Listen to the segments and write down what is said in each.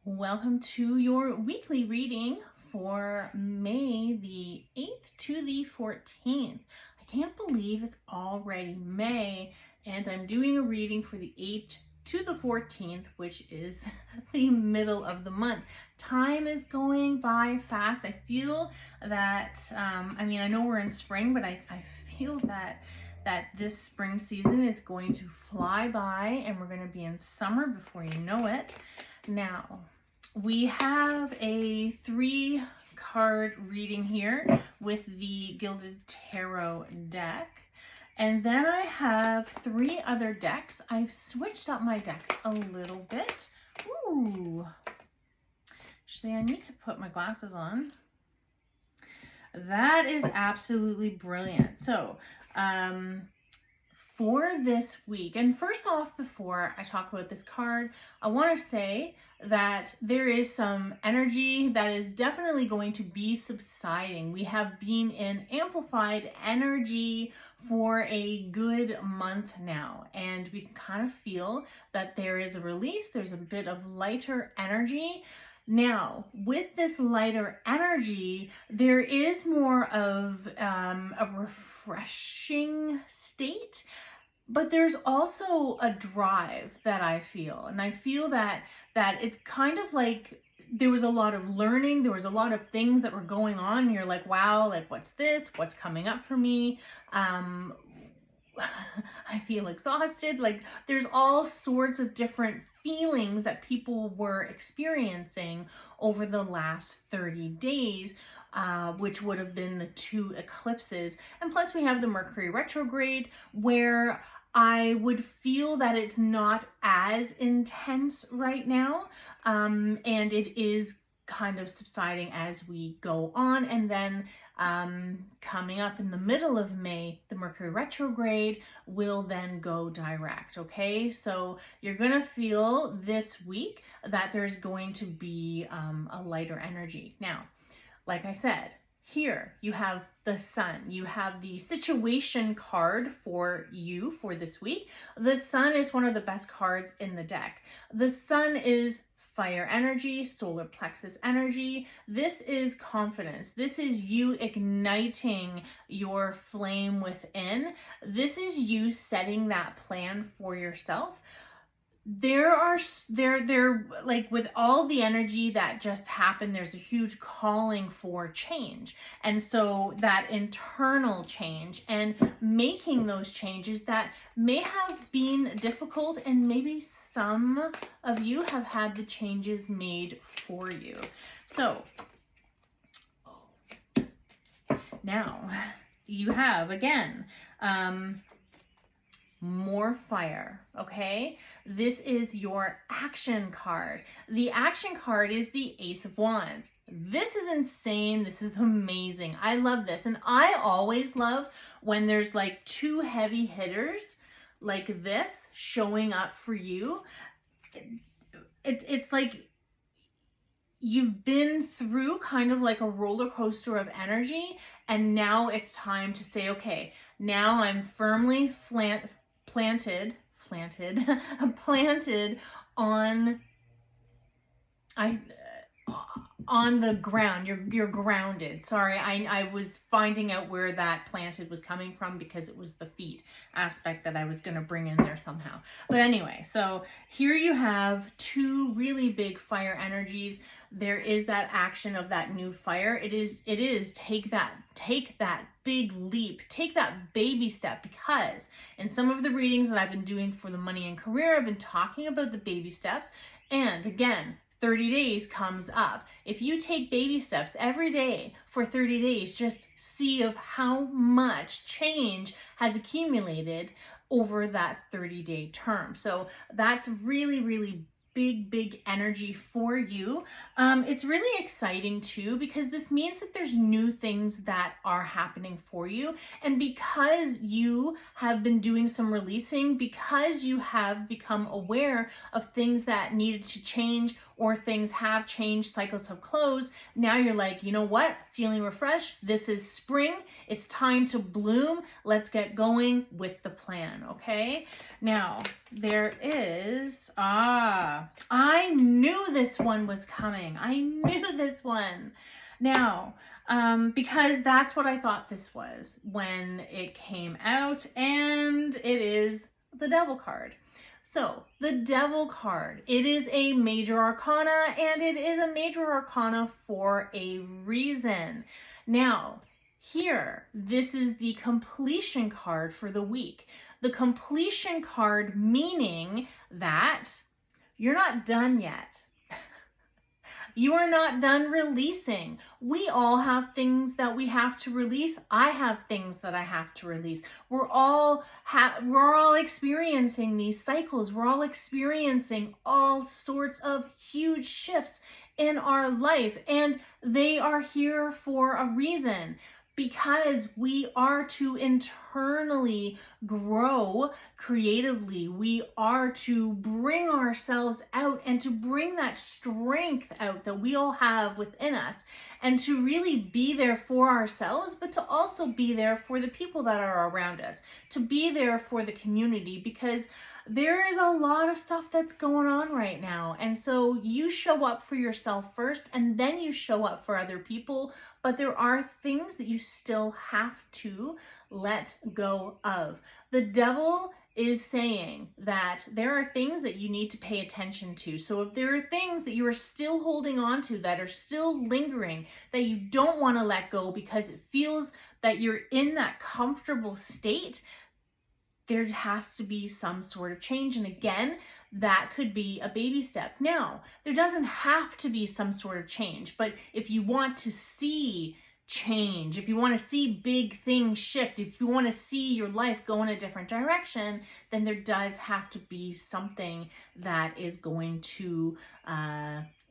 Welcome to your weekly reading for May the 8th to the 14th. I can't believe it's already May, and I'm doing a reading for the 8th to the 14th, which is the middle of the month. Time is going by fast. I feel that, I know we're in spring, but I feel that this spring season is going to fly by and we're going to be in summer before you know it. Now, we have a 3-card reading here with the Gilded Tarot deck. And then I have 3 other decks. I've switched up my decks a little bit. Ooh. Actually, I need to put my glasses on. That is absolutely brilliant. So, for this week, and first off, before I talk about this card, I want to say that there is some energy that is definitely going to be subsiding. We have been in amplified energy for a good month now, and we can kind of feel that there is a release. There's a bit of lighter energy. Now, with this lighter energy, there is more of a refreshing state, but there's also a drive that I feel. And I feel that it's kind of like there was a lot of learning, there was a lot of things that were going on. And you're like, wow, like what's this? What's coming up for me? I feel exhausted. Like there's all sorts of different feelings that people were experiencing over the last 30 days, which would have been the 2 eclipses. And plus we have the Mercury retrograde, where I would feel that it's not as intense right now. And it is kind of subsiding as we go on. And then coming up in the middle of May, the Mercury retrograde will then go direct. Okay, so you're gonna feel this week that there's going to be a lighter energy. Now, like I said, here you have the Sun. You have the situation card for you for this week. The Sun is one of the best cards in the deck. The Sun is fire energy, solar plexus energy. This is confidence. This is you igniting your flame within. This is you setting that plan for yourself. There like with all the energy that just happened, there's a huge calling for change. And so that internal change and making those changes that may have been difficult, and maybe some of you have had the changes made for you. So now you have again, more fire. Okay, this is your action card. The action card is the Ace of Wands. This is insane. This is amazing. I love this. And I always love when there's like 2 heavy hitters like this showing up for you. It's like you've been through kind of like a roller coaster of energy, and now it's time to say, okay, now I'm firmly planted on the ground. You're grounded. Sorry, I was finding out where that planted was coming from because it was the feet aspect that I was going to bring in there somehow. But anyway, so here you have 2 really big fire energies. There is that action of that new fire. It is take that big leap, take that baby step, because in some of the readings that I've been doing for the money and career, I've been talking about the baby steps. And again, 30 days comes up. If you take baby steps every day for 30 days, just see of how much change has accumulated over that 30-day term. So that's really, really big energy for you. It's really exciting too, because this means that there's new things that are happening for you. And because you have been doing some releasing, because you have become aware of things that needed to change or things have changed, cycles have closed. Now you're like, you know what? Feeling refreshed. This is spring. It's time to bloom. Let's get going with the plan, okay? Now, there is, I knew this one was coming. I knew this one. Now, because that's what I thought this was when it came out, and it is the Devil card. So, the Devil card, it is a major arcana, and it is a major arcana for a reason. Now, here, this is the completion card for the week. The completion card meaning that you're not done yet. You are not done releasing. We all have things that we have to release. I have things that I have to release. We're all experiencing these cycles. We're all experiencing all sorts of huge shifts in our life, and they are here for a reason. Because we are to internally grow creatively. We are to bring ourselves out and to bring that strength out that we all have within us, and to really be there for ourselves, but to also be there for the people that are around us, to be there for the community, because there is a lot of stuff that's going on right now. And so you show up for yourself first, and then you show up for other people. But there are things that you still have to let go of. The Devil is saying that there are things that you need to pay attention to. So if there are things that you are still holding on to, that are still lingering, that you don't want to let go because it feels that you're in that comfortable state, there has to be some sort of change. And again, that could be a baby step. Now, there doesn't have to be some sort of change, but if you want to see change, if you want to see big things shift, if you want to see your life go in a different direction, then there does have to be something that is going to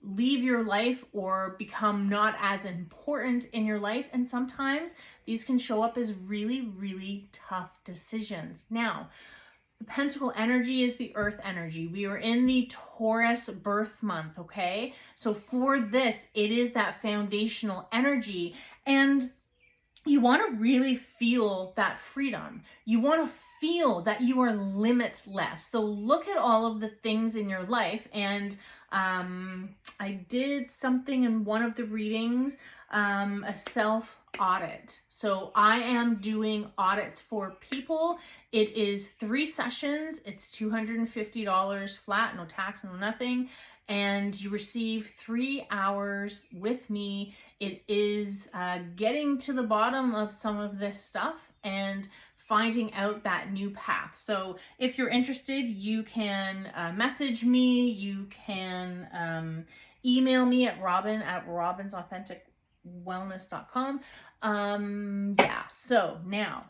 leave your life or become not as important in your life. And sometimes these can show up as really, really tough decisions. Now, the Pentacle energy is the earth energy. We are in the Taurus birth month, okay? So for this, it is that foundational energy, and you want to really feel that freedom. You want to feel that you are limitless. So look at all of the things in your life, and I did something in one of the readings, a self audit. So I am doing audits for people. It is 3 sessions. It's $250 flat, no tax, no nothing. And you receive 3 hours with me. It is getting to the bottom of some of this stuff and finding out that new path. So if you're interested, you can message me. You can email me at robin@robinsauthenticwellness.com. Yeah, so now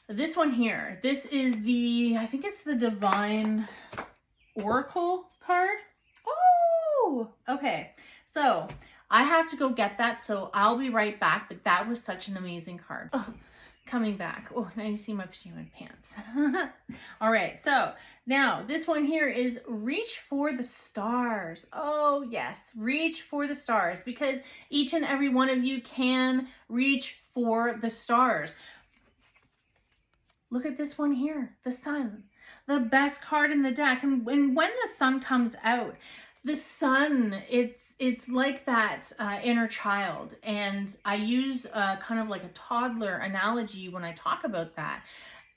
this one here, this is I think it's the Divine Oracle card. Oh, okay. So I have to go get that, so I'll be right back, but that was such an amazing card. Oh, coming back. Oh, now you see my pajama pants. All right, so now this one here is reach for the stars. Oh yes, reach for the stars, because each and every one of you can reach for the stars. Look at this one here, the sun, the best card in the deck. And when the sun comes out, the sun, it's like that inner child. And I use kind of like a toddler analogy when I talk about that.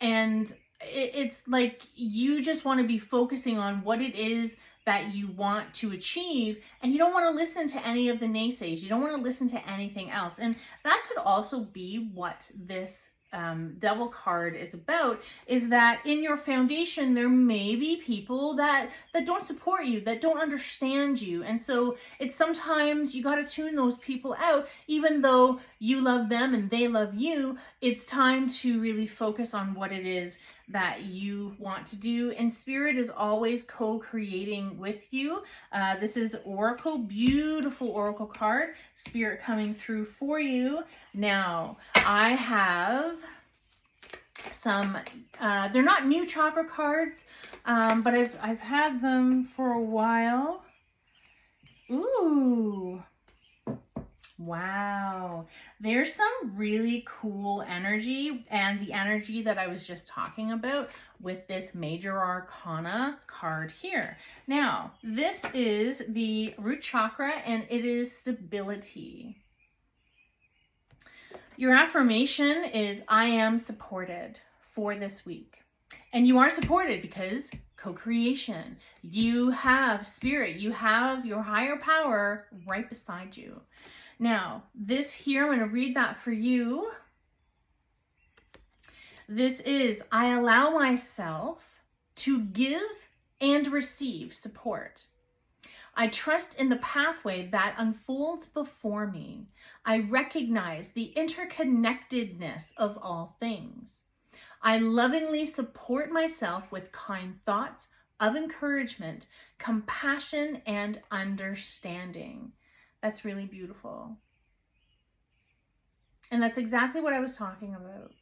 And it's like you just want to be focusing on what it is that you want to achieve, and you don't want to listen to any of the naysays. You don't want to listen to anything else. And that could also be what this Devil card is about, is that in your foundation there may be people that don't support you, that don't understand you. And so it's sometimes you got to tune those people out. Even though you love them and they love you, it's time to really focus on what it is that you want to do. And Spirit is always co-creating with you. This is Oracle, beautiful Oracle card. Spirit coming through for you. Now, I have some, they're not new chakra cards, but I've had them for a while. Wow. There's some really cool energy, and the energy that I was just talking about with this Major Arcana card here. Now, this is the root chakra, and it is stability. Your affirmation is, I am supported for this week. And you are supported because co-creation. You have spirit. You have your higher power right beside you. Now, this here, I'm going to read that for you. This is, I allow myself to give and receive support. I trust in the pathway that unfolds before me. I recognize the interconnectedness of all things. I lovingly support myself with kind thoughts of encouragement, compassion, and understanding. That's really beautiful. And that's exactly what I was talking about.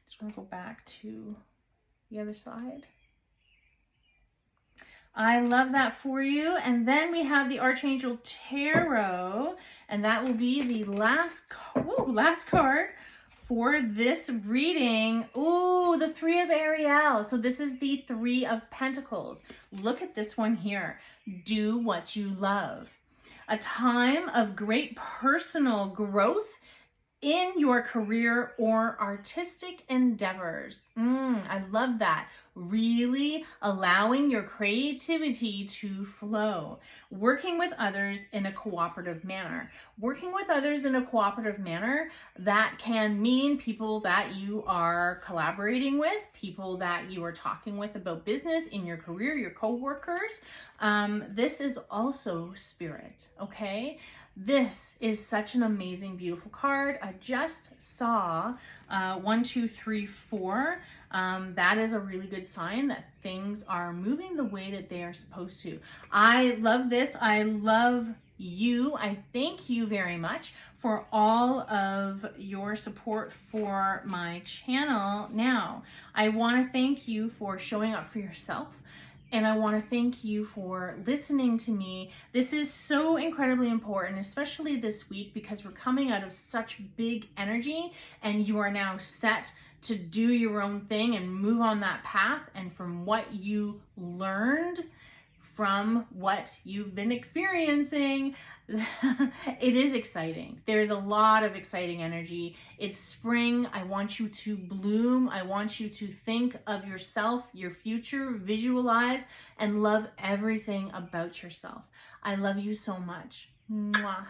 Just want to go back to the other side. I love that for you. And then we have the Archangel Tarot, and that will be the last card for this reading. Ooh, the Three of Ariel. So this is the Three of Pentacles. Look at this one here. Do what you love. A time of great personal growth in your career or artistic endeavors. I love that. Really allowing your creativity to flow. Working with others in a cooperative manner. Working with others in a cooperative manner, that can mean people that you are collaborating with, people that you are talking with about business in your career, your co-workers. This is also spirit, okay? This is such an amazing, beautiful card. I just saw 1, 2, 3, 4. That is a really good sign that things are moving the way that they are supposed to. I love this. I love you. I thank you very much for all of your support for my channel. Now, I want to thank you for showing up for yourself. And I want to thank you for listening to me. This is so incredibly important, especially this week, because we're coming out of such big energy and you are now set to do your own thing and move on that path. And from what you learned, from what you've been experiencing, it is exciting. There's a lot of exciting energy. It's spring. I want you to bloom. I want you to think of yourself, your future, visualize, and love everything about yourself. I love you so much. Mwah.